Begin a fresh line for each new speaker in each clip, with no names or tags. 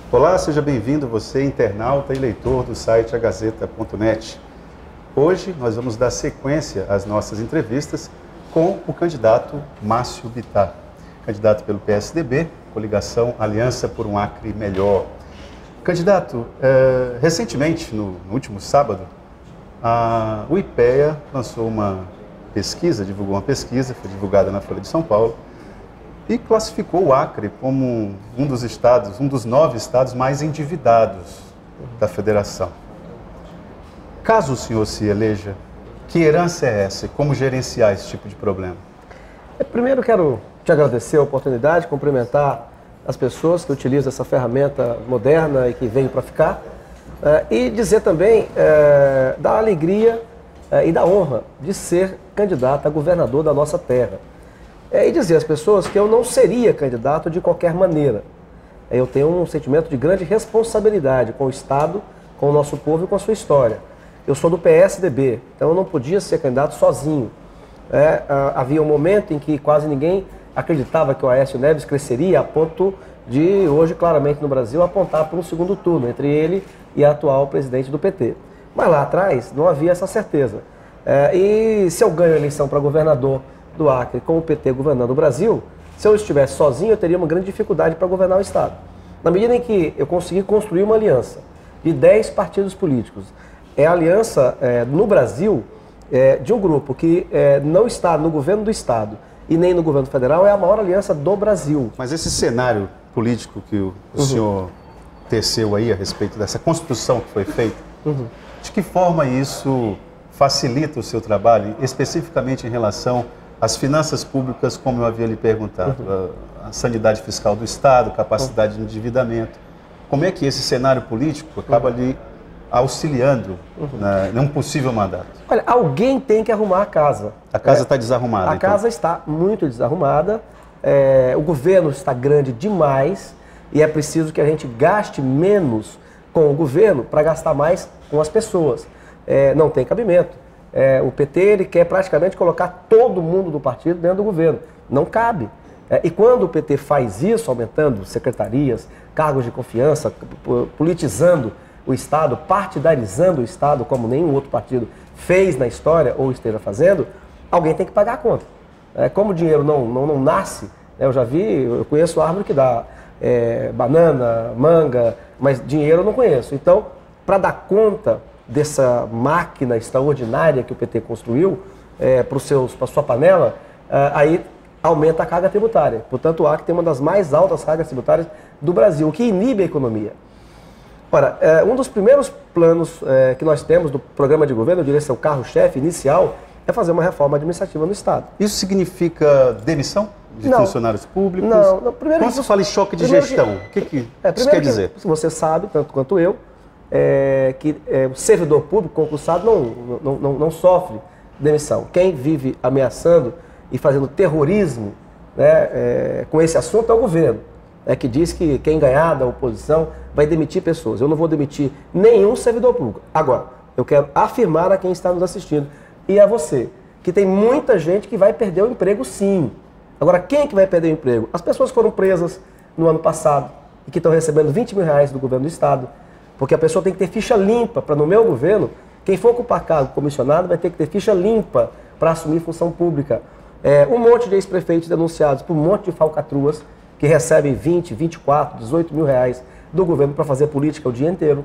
Olá, seja bem-vindo você, internauta e leitor do site agazeta.net. Hoje nós vamos dar sequência às nossas entrevistas com o candidato Márcio Bittar, candidato pelo PSDB, coligação Aliança por um Acre Melhor. Candidato, recentemente, no último sábado, o IPEA lançou uma pesquisa, divulgou uma pesquisa, foi divulgada na Folha de São Paulo, e classificou o Acre como um dos 9 estados mais endividados da federação. Caso o senhor se eleja, que herança é essa e como gerenciar esse tipo de problema?
Primeiro quero te agradecer a oportunidade, cumprimentar as pessoas que utilizam essa ferramenta moderna e que veio para ficar, e dizer também da alegria e da honra de ser candidato a governador da nossa terra. E dizer às pessoas que eu não seria candidato de qualquer maneira. Eu tenho um sentimento de grande responsabilidade com o Estado, com o nosso povo e com a sua história. Eu sou do PSDB, então eu não podia ser candidato sozinho. Havia um momento em que quase ninguém acreditava que o Aécio Neves cresceria a ponto de, hoje, claramente no Brasil, apontar para um segundo turno entre ele e a atual presidente do PT. Mas lá atrás não havia essa certeza. E se eu ganho a eleição para governador do Acre com o PT governando o Brasil, se eu estivesse sozinho, eu teria uma grande dificuldade para governar o Estado. Na medida em que eu consegui construir uma aliança de 10 partidos políticos, a aliança no Brasil de um grupo que não está no governo do Estado e nem no governo federal, é a maior aliança do Brasil.
Mas esse cenário político que o senhor teceu aí a respeito dessa construção que foi feita, de que forma isso facilita o seu trabalho, especificamente em relação às finanças públicas, como eu havia lhe perguntado, a sanidade fiscal do Estado, capacidade de endividamento? Como é que esse cenário político acaba lhe auxiliando num possível mandato?
Olha, alguém tem que arrumar a casa.
A casa está desarrumada.
A casa está muito desarrumada, o governo está grande demais e é preciso que a gente gaste menos com o governo para gastar mais com as pessoas. Não tem cabimento. O PT ele quer praticamente colocar todo mundo do partido dentro do governo. Não cabe. E quando o PT faz isso, aumentando secretarias, cargos de confiança, politizando o Estado, partidarizando o Estado, como nenhum outro partido fez na história ou esteja fazendo, alguém tem que pagar a conta. Como o dinheiro não nasce, eu conheço árvore que dá banana, manga, mas dinheiro eu não conheço. Então, para dar conta dessa máquina extraordinária que o PT construiu para sua panela, aí aumenta a carga tributária. Portanto, o Acre tem uma das mais altas cargas tributárias do Brasil, o que inibe a economia. Ora, um dos primeiros planos que nós temos do programa de governo, eu diria ser o carro-chefe inicial, é fazer uma reforma administrativa no Estado.
Isso significa demissão de funcionários públicos?
Não. Primeiro
quando você fala em choque de gestão, o que isso quer dizer?
Você sabe, tanto quanto eu, que o servidor público concursado não sofre demissão. Quem vive ameaçando e fazendo terrorismo com esse assunto é o governo, que diz que quem ganhar da oposição vai demitir pessoas. Eu não vou demitir nenhum servidor público. Agora, eu quero afirmar a quem está nos assistindo e a você, que tem muita gente que vai perder o emprego sim. Agora, quem é que vai perder o emprego? As pessoas que foram presas no ano passado e que estão recebendo R$20 mil do governo do Estado, porque a pessoa tem que ter ficha limpa para, no meu governo, quem for ocupar cargo comissionado vai ter que ter ficha limpa para assumir função pública. Um monte de ex-prefeitos denunciados por um monte de falcatruas que recebem 20, 24, 18 mil reais do governo para fazer política o dia inteiro.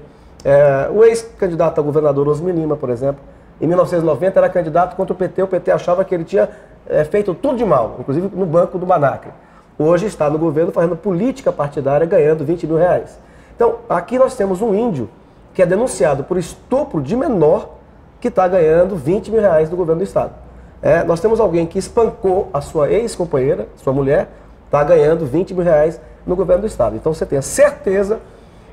O ex-candidato a governador Osmir Lima, por exemplo, em 1990 era candidato contra o PT achava que ele tinha feito tudo de mal, inclusive no banco do Banacre. Hoje está no governo fazendo política partidária ganhando 20 mil reais. Então, aqui nós temos um índio que é denunciado por estupro de menor que está ganhando 20 mil reais do governo do Estado. Nós temos alguém que espancou a sua ex-companheira, sua mulher, está ganhando 20 mil reais no governo do Estado. Então, você tem a certeza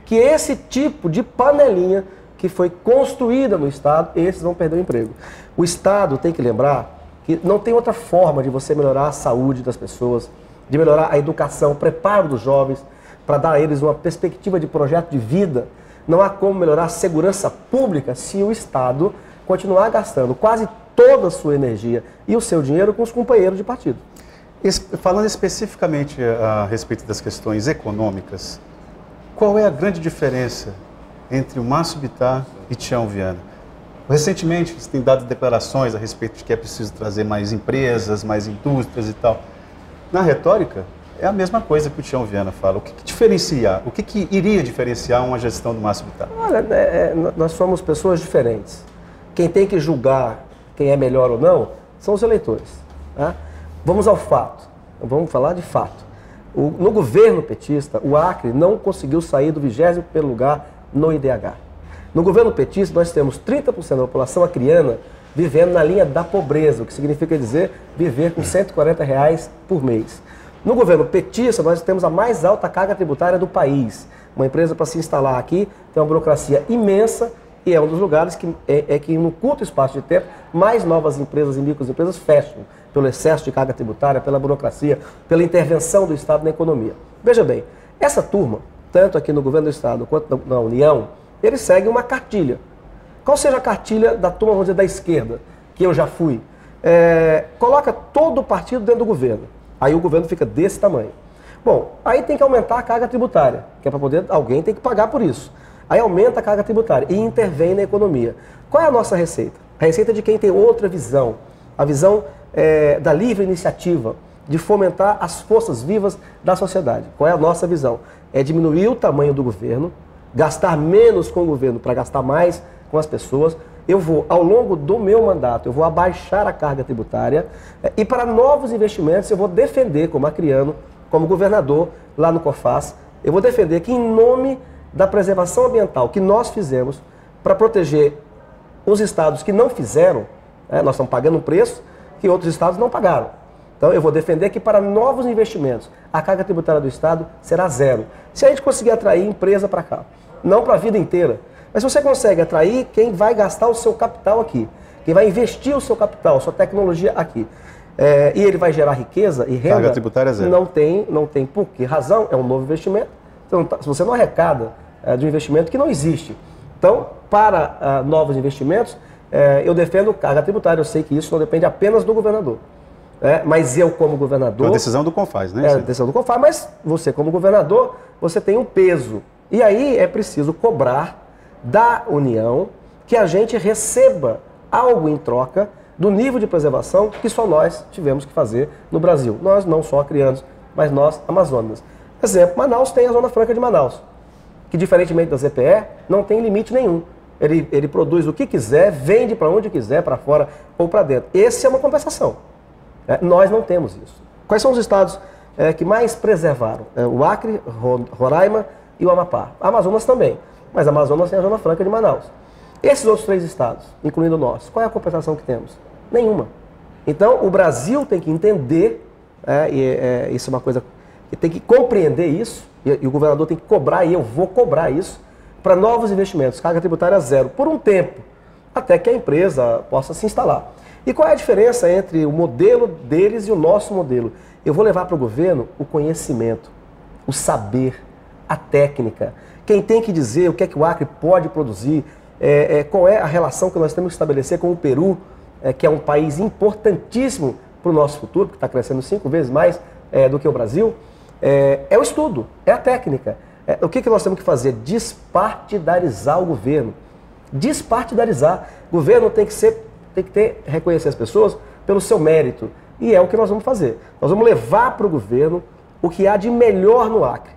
que esse tipo de panelinha que foi construída no Estado, esses vão perder o emprego. O Estado tem que lembrar que não tem outra forma de você melhorar a saúde das pessoas, de melhorar a educação, o preparo dos jovens, para dar a eles uma perspectiva de projeto de vida. Não há como melhorar a segurança pública se o Estado continuar gastando quase toda a sua energia e o seu dinheiro com os companheiros de partido.
Falando especificamente a respeito das questões econômicas, qual é a grande diferença entre o Márcio Bittar e Tião Viana? Recentemente, você tem dado declarações a respeito de que é preciso trazer mais empresas, mais indústrias e tal. Na retórica, é a mesma coisa que o Tião Viana fala. O que diferenciar? O que iria diferenciar uma gestão do Márcio Bittar?
Olha, nós somos pessoas diferentes. Quem tem que julgar quem é melhor ou não são os eleitores. Tá? Vamos ao fato. Vamos falar de fato. No governo petista, o Acre não conseguiu sair do 20º lugar no IDH. No governo petista, nós temos 30% da população acriana vivendo na linha da pobreza, o que significa dizer viver com R$140 por mês. No governo petista, nós temos a mais alta carga tributária do país. Uma empresa para se instalar aqui tem uma burocracia imensa e é um dos lugares que no curto espaço de tempo, mais novas empresas e microempresas fecham pelo excesso de carga tributária, pela burocracia, pela intervenção do Estado na economia. Veja bem, essa turma, tanto aqui no governo do Estado quanto na União, eles seguem uma cartilha. Qual seja a cartilha da turma, vamos dizer, da esquerda, que eu já fui? Coloca todo o partido dentro do governo. Aí o governo fica desse tamanho. Bom, aí tem que aumentar a carga tributária, que é para poder, alguém tem que pagar por isso. Aí aumenta a carga tributária e intervém na economia. Qual é a nossa receita? A receita é de quem tem outra visão. A visão da livre iniciativa, de fomentar as forças vivas da sociedade. Qual é a nossa visão? É diminuir o tamanho do governo, gastar menos com o governo para gastar mais com as pessoas. Eu vou, ao longo do meu mandato, eu vou abaixar a carga tributária e para novos investimentos eu vou defender, como acriano, como governador lá no COFAS, eu vou defender que em nome da preservação ambiental que nós fizemos para proteger os estados que não fizeram, nós estamos pagando um preço que outros estados não pagaram. Então eu vou defender que para novos investimentos a carga tributária do estado será zero. Se a gente conseguir atrair empresa para cá, não para a vida inteira, mas se você consegue atrair quem vai gastar o seu capital aqui, quem vai investir o seu capital, sua tecnologia aqui, e ele vai gerar riqueza e renda,
carga tributária zero.
Não tem por que razão, é um novo investimento. Então, se você não arrecada de um investimento que não existe. Então, para novos investimentos, eu defendo carga tributária. Eu sei que isso não depende apenas do governador. Mas eu, como governador...
É uma decisão do CONFAS, né?
É uma decisão do CONFAS, mas você, como governador, você tem um peso. E aí é preciso cobrar da União que a gente receba algo em troca do nível de preservação que só nós tivemos que fazer no Brasil. Nós, não só acrianos, mas nós, amazônicos. Exemplo, Manaus tem a Zona Franca de Manaus, que diferentemente da ZPE, não tem limite nenhum. Ele produz o que quiser, vende para onde quiser, para fora ou para dentro. Essa é uma compensação. Nós não temos isso. Quais são os estados que mais preservaram? O Acre, Roraima e o Amapá. A Amazonas também, mas a Amazonas tem a Zona Franca de Manaus. Esses outros 3 estados, incluindo o nosso, qual é a compensação que temos? Nenhuma. Então, o Brasil tem que entender, isso é uma coisa que tem que compreender isso, e o governador tem que cobrar, e eu vou cobrar isso, para novos investimentos, carga tributária zero, por um tempo, até que a empresa possa se instalar. E qual é a diferença entre o modelo deles e o nosso modelo? Eu vou levar para o governo o conhecimento, o saber, a técnica. Quem tem que dizer o que é que o Acre pode produzir, qual é a relação que nós temos que estabelecer com o Peru, que é um país importantíssimo para o nosso futuro, porque está crescendo 5 vezes mais do que o Brasil, é o estudo, é a técnica. O que nós temos que fazer? Despartidarizar o governo. Despartidarizar. O governo tem que reconhecer as pessoas pelo seu mérito. E é o que nós vamos fazer. Nós vamos levar para o governo o que há de melhor no Acre.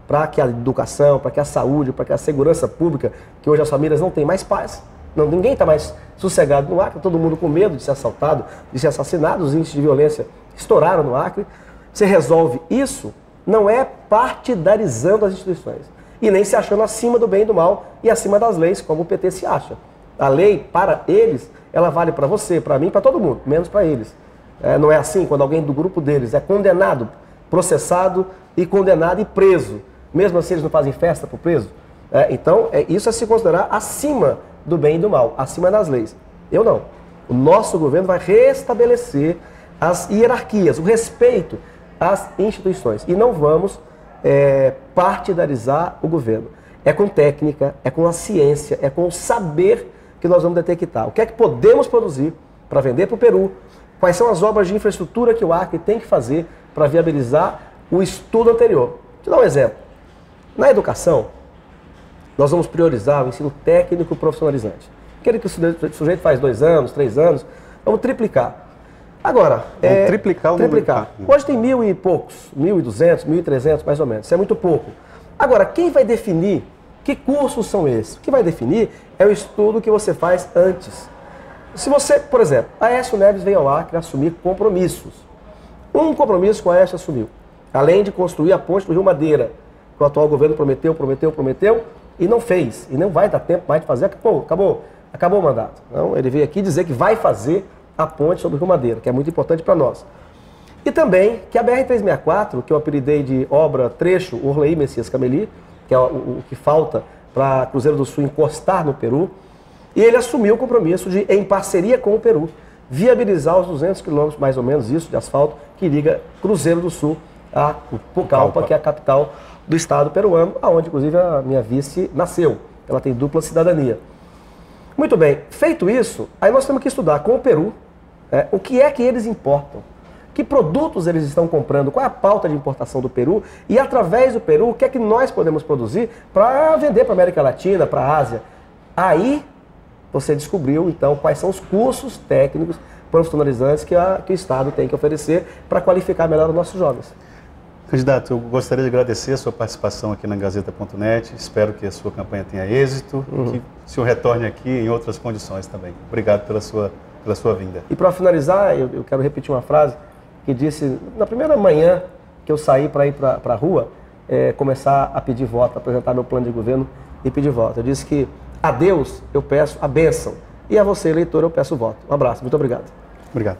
Para que a educação, para que a saúde, para que a segurança pública, que hoje as famílias não têm mais paz. Ninguém está mais sossegado no Acre, todo mundo com medo de ser assaltado, de ser assassinado, os índices de violência estouraram no Acre. Você resolve isso, não é partidarizando as instituições. E nem se achando acima do bem e do mal e acima das leis, como o PT se acha. A lei, para eles, ela vale para você, para mim, para todo mundo, menos para eles. Não é assim quando alguém do grupo deles é condenado, processado e condenado e preso. Mesmo assim eles não fazem festa para o preso. Então, isso é se considerar acima do bem e do mal, acima das leis. Eu não. O nosso governo vai restabelecer as hierarquias, o respeito às instituições. E não vamos partidarizar o governo. É com técnica, é com a ciência, é com o saber que nós vamos detectar. O que é que podemos produzir para vender para o Peru? Quais são as obras de infraestrutura que o Acre tem que fazer para viabilizar o estudo anterior? Vou te dar um exemplo. Na educação, nós vamos priorizar o ensino técnico profissionalizante. Aquele que o sujeito faz 2 anos, 3 anos, vamos triplicar. Agora,
triplicar o
número. Hoje tem 1.000 e poucos, 1.200, 1.300 mais ou menos, isso é muito pouco. Agora, quem vai definir que cursos são esses? O que vai definir é o estudo que você faz antes. Se você, por exemplo, a Aécio Neves veio ao Acre assumir compromissos. Um compromisso que a Aécio assumiu, além de construir a ponte do Rio Madeira, que o atual governo prometeu e não fez. E não vai dar tempo mais de fazer, acabou o mandato. Então, ele veio aqui dizer que vai fazer a ponte sobre o Rio Madeira, que é muito importante para nós. E também que a BR-364, que eu apelidei de obra trecho Orley Messias Cameli, que é o que falta para Cruzeiro do Sul encostar no Peru, e ele assumiu o compromisso de, em parceria com o Peru, viabilizar os 200 quilômetros, mais ou menos isso, de asfalto, que liga Cruzeiro do Sul a Pucallpa, que é a capital do estado peruano, onde inclusive a minha vice nasceu. Ela tem dupla cidadania. Muito bem, feito isso, aí nós temos que estudar com o Peru o que é que eles importam, que produtos eles estão comprando, qual é a pauta de importação do Peru e através do Peru o que é que nós podemos produzir para vender para a América Latina, para a Ásia. Aí você descobriu então quais são os cursos técnicos profissionalizantes que o Estado tem que oferecer para qualificar melhor os nossos jovens.
Candidato, eu gostaria de agradecer a sua participação aqui na Gazeta.net. Espero que a sua campanha tenha êxito e que o senhor retorne aqui em outras condições também. Obrigado pela sua vinda.
E para finalizar, eu quero repetir uma frase que disse, na primeira manhã que eu saí para ir para a rua, começar a pedir voto, apresentar meu plano de governo e pedir voto. Eu disse que a Deus eu peço a bênção e a você, eleitor, eu peço o voto. Um abraço, muito obrigado.
Obrigado.